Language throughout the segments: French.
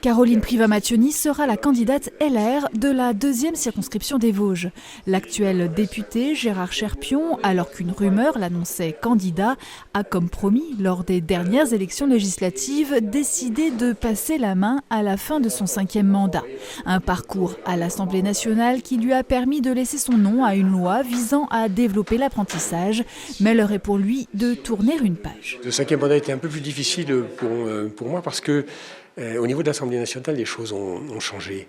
Caroline Privamationi sera la candidate LR de la 2e circonscription des Vosges. L'actuel député Gérard Cherpion, alors qu'une rumeur l'annonçait candidat, a comme promis lors des dernières élections législatives décidé de passer la main à la fin de son 5e mandat. Un parcours à l'Assemblée nationale qui lui a permis de laisser son nom à une loi visant à développer l'apprentissage, mais l'heure est pour lui de tourner une page. Le 5e mandat était un peu plus difficile pour moi parce que au niveau de l'Assemblée nationale, les choses ont changé.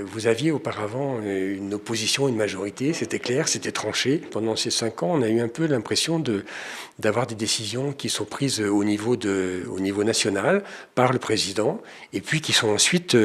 Vous aviez auparavant une opposition, une majorité, c'était clair, c'était tranché. Pendant ces 5 ans, on a eu un peu l'impression d'avoir des décisions qui sont prises au niveau national par le président et puis qui sont ensuite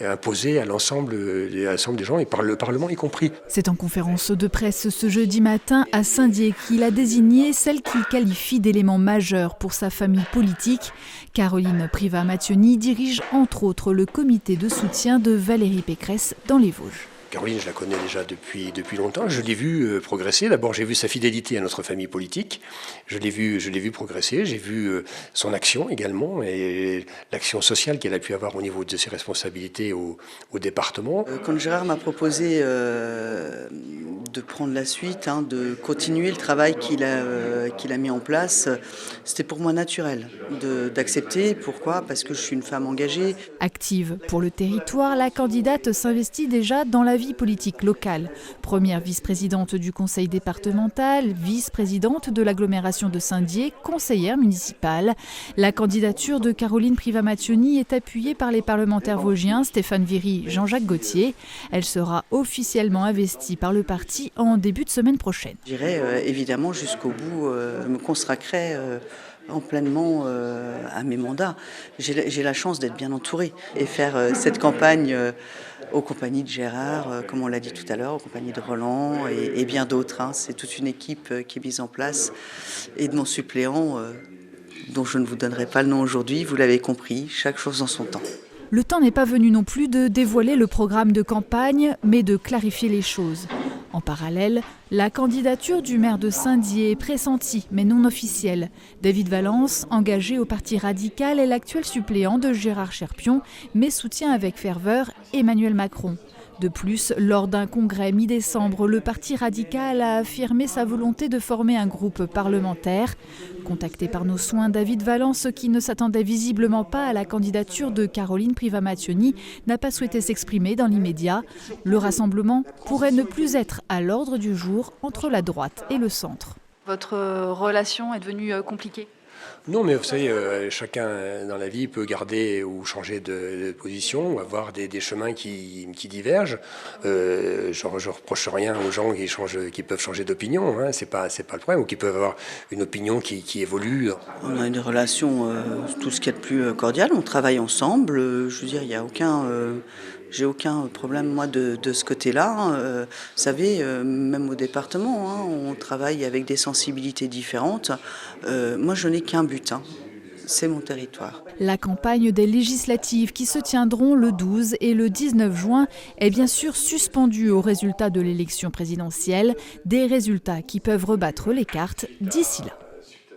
imposées à l'ensemble des gens et par le Parlement y compris. C'est en conférence de presse ce jeudi matin à Saint-Dié qu'il a désigné celle qu'il qualifie d'élément majeur pour sa famille politique. Caroline Privamationi dirige entre autres le comité de soutien de Valérie Pécresse dans les Vosges. Caroline, je la connais déjà depuis longtemps. Je l'ai vue progresser. D'abord, j'ai vu sa fidélité à notre famille politique. Je l'ai vue progresser. J'ai vu son action également et l'action sociale qu'elle a pu avoir au niveau de ses responsabilités au département. Quand Gérard m'a proposé de prendre la suite, de continuer le travail qu'il a mis en place, c'était pour moi naturel d'accepter. Pourquoi ? Parce que je suis une femme engagée. Active pour le territoire, la candidate s'investit déjà dans la vie politique locale. Première vice-présidente du conseil départemental, vice-présidente de l'agglomération de Saint-Dié, conseillère municipale. La candidature de Caroline Privamationi est appuyée par les parlementaires vosgiens Stéphane Viry, Jean-Jacques Gauthier. Elle sera officiellement investie par le parti en début de semaine prochaine. J'irai évidemment jusqu'au bout, je me consacrerai pleinement à mes mandats. J'ai la chance d'être bien entourée et faire cette campagne aux compagnies de Gérard, comme on l'a dit tout à l'heure, aux compagnies de Roland et bien d'autres. C'est toute une équipe qui est mise en place et de mon suppléant, dont je ne vous donnerai pas le nom aujourd'hui, vous l'avez compris, chaque chose en son temps. Le temps n'est pas venu non plus de dévoiler le programme de campagne, mais de clarifier les choses. En parallèle, la candidature du maire de Saint-Dié est pressentie, mais non officielle. David Valence, engagé au Parti radical, est l'actuel suppléant de Gérard Cherpion, mais soutient avec ferveur Emmanuel Macron. De plus, lors d'un congrès mi-décembre, le Parti radical a affirmé sa volonté de former un groupe parlementaire. Contacté par nos soins, David Valence, qui ne s'attendait visiblement pas à la candidature de Caroline Privamationi, n'a pas souhaité s'exprimer dans l'immédiat. Le rassemblement pourrait ne plus être à l'ordre du jour entre la droite et le centre. Votre relation est devenue compliquée ? Non, mais vous savez, chacun dans la vie peut garder ou changer de position ou avoir des chemins qui divergent. Je reproche rien aux gens qui peuvent changer d'opinion, c'est pas le problème, ou qui peuvent avoir une opinion qui évolue. On a une relation, tout ce qu'il y a de plus cordial, on travaille ensemble, je veux dire, il n'y a j'ai aucun problème, moi, de ce côté-là. Vous savez, même au département, on travaille avec des sensibilités différentes. Moi, je n'ai qu'un but, c'est mon territoire. La campagne des législatives qui se tiendront le 12 et le 19 juin est bien sûr suspendue aux résultats de l'élection présidentielle, des résultats qui peuvent rebattre les cartes d'ici là.